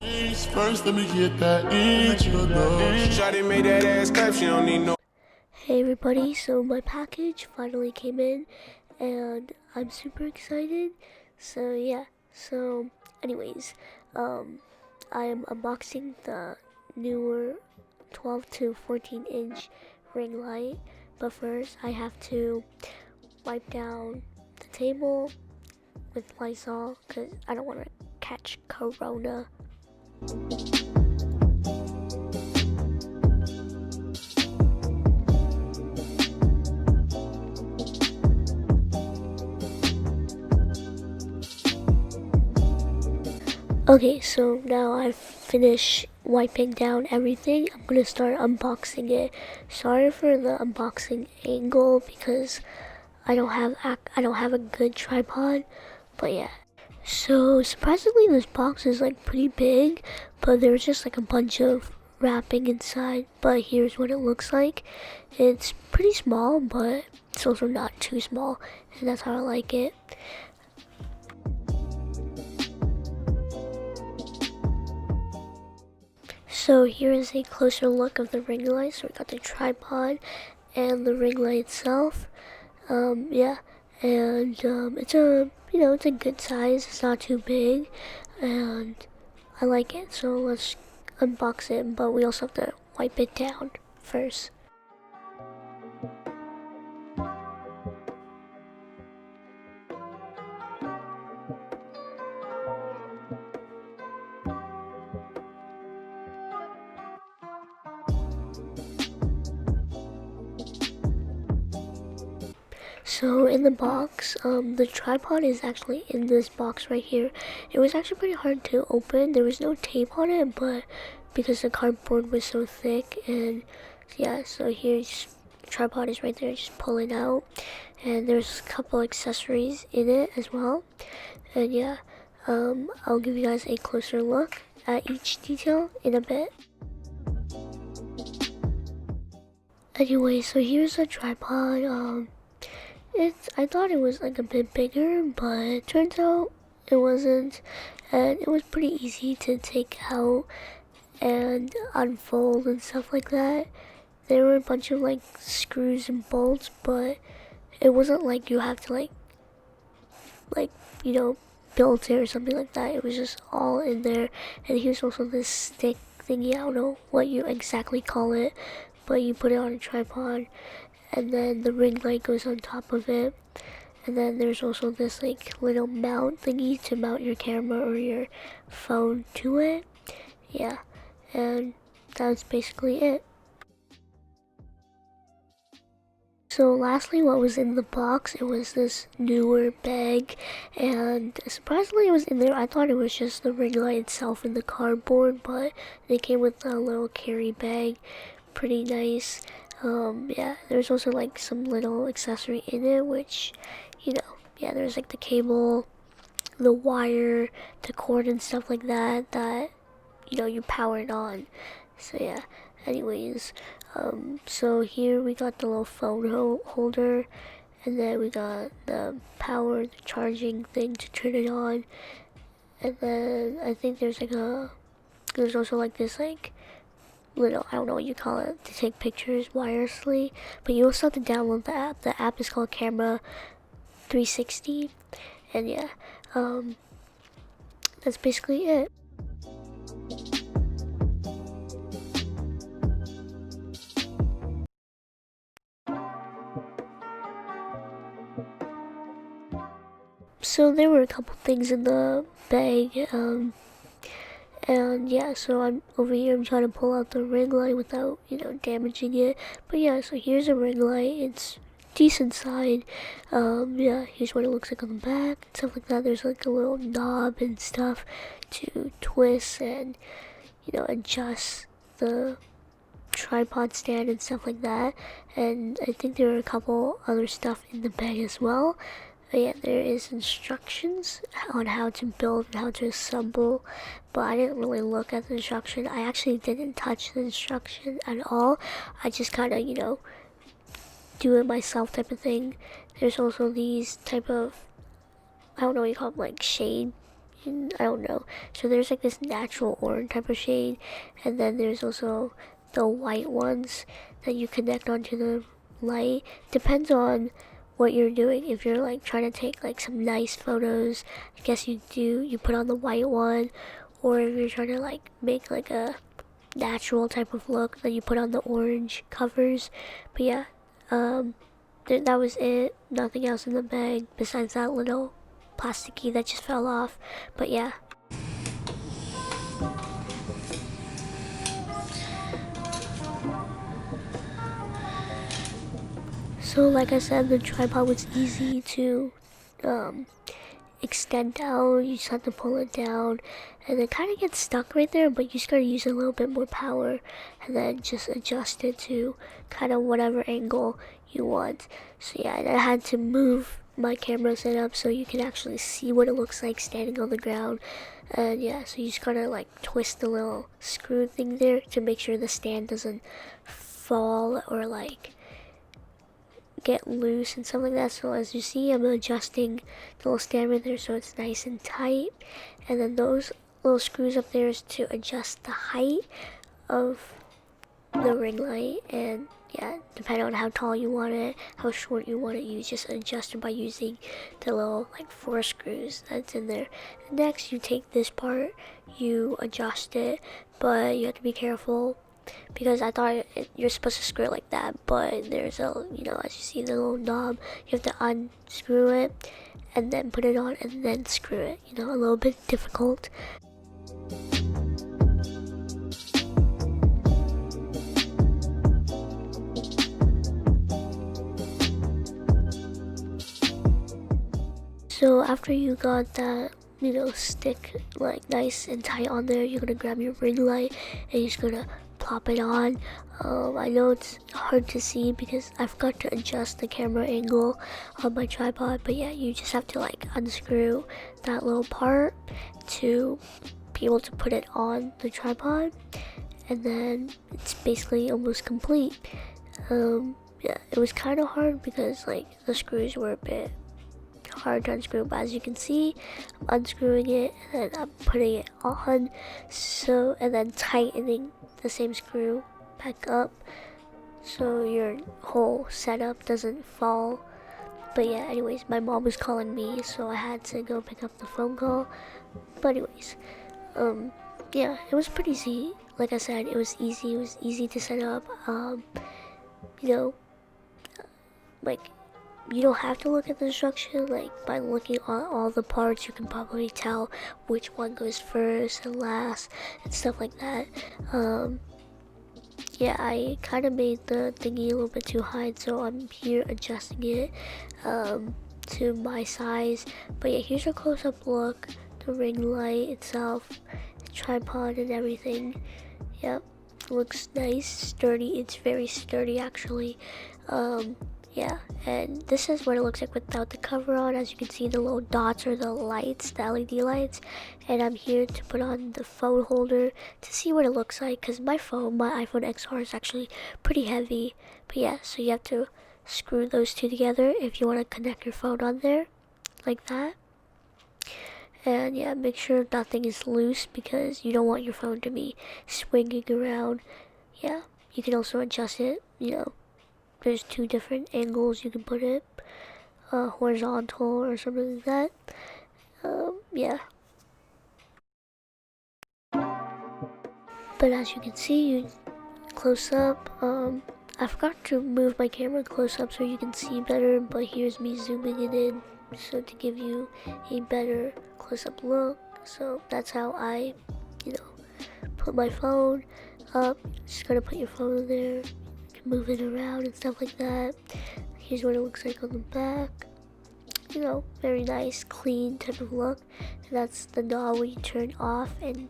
First, let me get that intro. Shawty made that ass clap, she don't need no. Hey everybody, so my package finally came in and I'm super excited. So yeah, so anyways, I am unboxing the newer 12 to 14 inch ring light, but first I have to wipe down the table with Lysol because I don't want to catch corona. Okay, so now I've finished wiping down everything. I'm gonna start unboxing it. Sorry for the unboxing angle because I don't have a good tripod, but yeah. So surprisingly, this box is like pretty big, but there's just like a bunch of wrapping inside. But here's what it looks like. It's pretty small, but it's also not too small, and that's how I like it. So here is a closer look of the ring light. So we got the tripod and the ring light itself. Yeah, and it's a good size. It's not too big, and I like it. So let's unbox it, but we also have to wipe it down first. So in the box, the tripod is actually in this box right here. It was actually pretty hard to open. There was no tape on it, but because the cardboard was so thick, and yeah, so here's the tripod is right there. Just pull it out, and there's a couple accessories in it as well. And yeah, I'll give you guys a closer look at each detail in a bit. Anyway, so here's a tripod. I thought it was like a bit bigger, but it turns out it wasn't, and it was pretty easy to take out and unfold and stuff like that. There were a bunch of like screws and bolts, but it wasn't like you have to like build it or something like that. It was just all in there. And here's also this stick thingy. I don't know what you exactly call it, but you put it on a tripod, and then the ring light goes on top of it. And then there's also this like little mount thingy to mount your camera or your phone to it. Yeah, and that's basically it. So lastly, what was in the box, it was this Neewer bag, and surprisingly it was in there. I thought it was just the ring light itself in the cardboard, but it came with a little carry bag. Pretty nice. Yeah, there's also like some little accessory in it, which, yeah, there's like the cable, the wire, the cord and stuff like that, you power it on. So yeah, anyways, so here we got the little phone holder, and then we got the power, the charging thing to turn it on, and then I think there's also like this like little, I don't know what you call it, to take pictures wirelessly, but you also have to download the app. The app is called Camera 360, and yeah, that's basically it. So there were a couple things in the bag, and yeah, so I'm over here, I'm trying to pull out the ring light without, damaging it. But yeah, so here's a ring light. It's decent side. Yeah, here's what it looks like on the back and stuff like that. There's like a little knob and stuff to twist and, adjust the tripod stand and stuff like that. And I think there are a couple other stuff in the bag as well. But yeah, there is instructions on how to build and how to assemble, but I didn't really look at the instruction. I actually didn't touch the instruction at all. I just kind of, do it myself type of thing. There's also these type of, I don't know what you call them, like shade I don't know. So there's like this natural orange type of shade, and then there's also the white ones that you connect onto the light. Depends on what you're doing. If you're like trying to take like some nice photos, I guess you put on the white one, or if you're trying to like make like a natural type of look, then you put on the orange covers. But yeah, that was it. Nothing else in the bag besides that little plastic key that just fell off. But yeah. So like I said, the tripod was easy to um, extend down. You just have to pull it down, and it kind of gets stuck right there, but you just gotta use a little bit more power, and then just adjust it to kind of whatever angle you want. So yeah, and I had to move my camera setup so you can actually see what it looks like standing on the ground. And yeah, so you just gotta like twist the little screw thing there to make sure the stand doesn't fall or like get loose and stuff like that. So as you see, I'm adjusting the little stand right there so it's nice and tight, and then those little screws up there is to adjust the height of the ring light. And yeah, depending on how tall you want it, how short you want it, you just adjust it by using the little like 4 screws that's in there. And next you take this part, you adjust it, but you have to be careful because I thought you're supposed to screw it like that, but there's a, as you see the little knob, you have to unscrew it and then put it on and then screw it, a little bit difficult. So after you got that, stick like nice and tight on there, you're gonna grab your ring light and you're just gonna plop it on. I know it's hard to see because I forgot to adjust the camera angle on my tripod, but yeah, you just have to like unscrew that little part to be able to put it on the tripod, and then it's basically almost complete. Yeah, it was kind of hard because like the screws were a bit hard to unscrew, but as you can see, I'm unscrewing it and then I'm putting it on, and then tightening the same screw back up so your whole setup doesn't fall. But yeah, anyways, my mom was calling me, so I had to go pick up the phone call. But anyways, yeah, it was pretty easy. Like I said, it was easy to set up. Like, you don't have to look at the instruction. Like, by looking at all the parts, you can probably tell which one goes first and last and stuff like that. Yeah, I kind of made the thingy a little bit too high, so I'm here adjusting it to my size. But yeah, here's a close-up look, the ring light itself, the tripod and everything. Yep, looks nice, sturdy. It's very sturdy actually. Yeah, and this is what it looks like without the cover on. As you can see, the little dots are the lights, the LED lights. And I'm here to put on the phone holder to see what it looks like, because my iPhone XR is actually pretty heavy. But yeah, so you have to screw those two together if you want to connect your phone on there, like that. And yeah, make sure nothing is loose because you don't want your phone to be swinging around. Yeah, you can also adjust it, there's 2 different angles you can put it, horizontal or something like that. Yeah. But as you can see, you close up. I forgot to move my camera close up so you can see better, but here's me zooming it in so to give you a better close up look. So that's how I, put my phone up. Just gotta put your phone in there, move it around and stuff like that. Here's what it looks like on the back. Very nice, clean type of look. And that's the knob where you turn off and,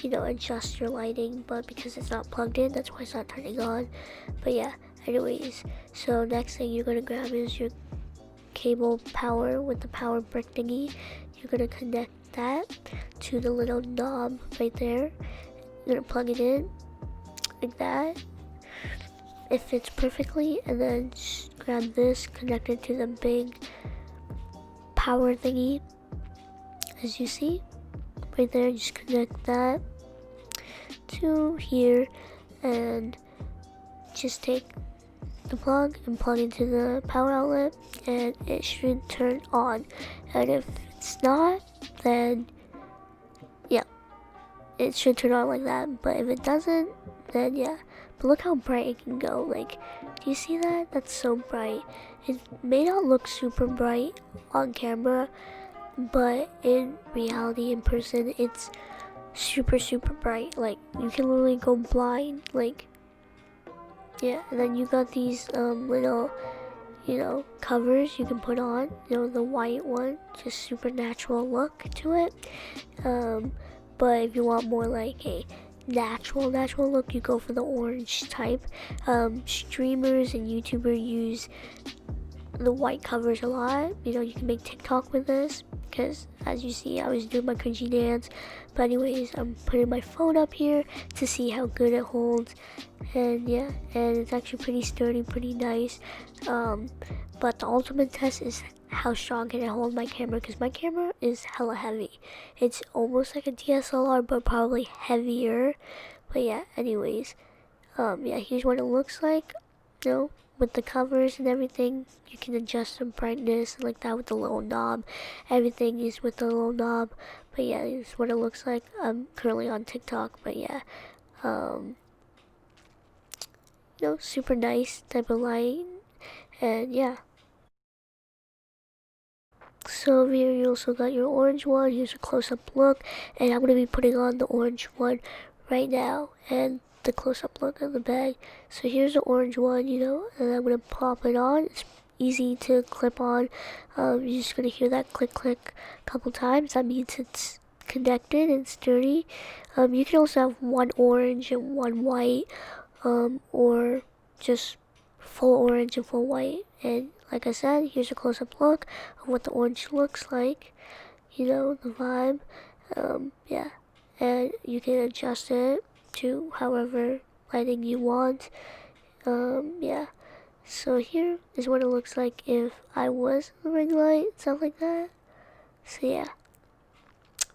adjust your lighting. But because it's not plugged in, that's why it's not turning on. But yeah, anyways, so next thing you're gonna grab is your cable power with the power brick thingy. You're gonna connect that to the little knob right there. You're gonna plug it in like that. It fits perfectly, and then just grab this, connect it to the big power thingy, as you see. right there. Just connect that to here and just take the plug and plug into the power outlet, and it should turn on. And if it's not, then yeah, it should turn on like that. But if it doesn't, then yeah. But look how bright it can go. Like, do you see that? That's so bright. It may not look super bright on camera, but in reality, in person, it's super bright. Like, you can literally go blind. Like, yeah. And then you got these little, covers you can put on. The white one, just super natural look to it. But if you want more like a natural look, you go for the orange type. Streamers and YouTubers use the white covers a lot. You can make TikTok with this, because as you see, I was doing my cringy dance. But anyways, I'm putting my phone up here to see how good it holds. And yeah, and it's actually pretty sturdy, pretty nice. But the ultimate test is how strong can it hold my camera, because my camera is hella heavy. It's almost like a DSLR, but probably heavier. But yeah, anyways, yeah, here's what it looks like. With the covers and everything, you can adjust the brightness like that with the little knob. Everything is with the little knob. But yeah, it's what it looks like. I'm currently on TikTok, but yeah, super nice type of light. And yeah, so over here you also got your orange one. Here's a close-up look, and I'm going to be putting on the orange one right now, and the close-up look of the bag. So here's the orange one, and I'm going to pop it on. It's easy to clip on. You're just going to hear that click click a couple times. That means it's connected and sturdy. You can also have one orange and one white, or just full orange and full white. And like I said, here's a close-up look of what the orange looks like. The vibe. Yeah, and you can adjust it to however lighting you want. Yeah, so here is what it looks like if I was the ring light, stuff like that. So yeah,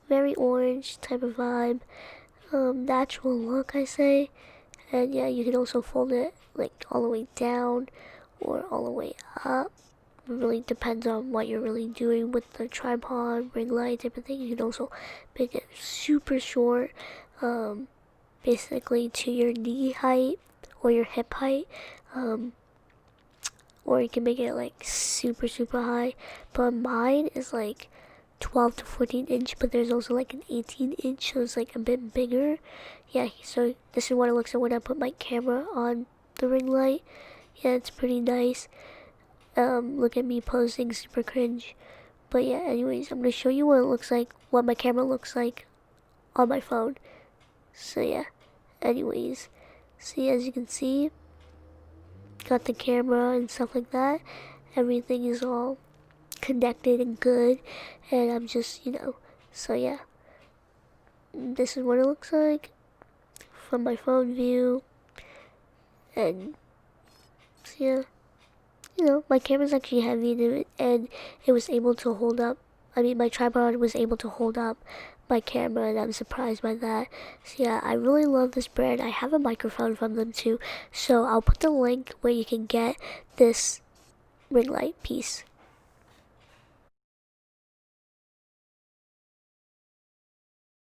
very orange type of vibe. Natural look, I say. And yeah, you can also fold it like all the way down or all the way up. It really depends on what you're really doing with the tripod, ring light, type of thing. You can also make it super short, basically to your knee height or your hip height, or you can make it like super high. But mine is like 12 to 14 inch, but there's also like an 18 inch, so it's like a bit bigger. Yeah, so this is what it looks like when I put my camera on the ring light. Yeah, it's pretty nice. Look at me posing super cringe. But yeah, anyways, I'm gonna show you what it looks like, what my camera looks like on my phone. So yeah, anyways, see, as you can see, got the camera and stuff like that. Everything is all connected and good, and I'm just, so yeah, this is what it looks like from my phone view. And so yeah, my camera's actually heavy, and it was able to hold up. My tripod was able to hold up my camera, and I'm surprised by that. So yeah, I really love this brand. I have a microphone from them too, so I'll put the link where you can get this ring light piece.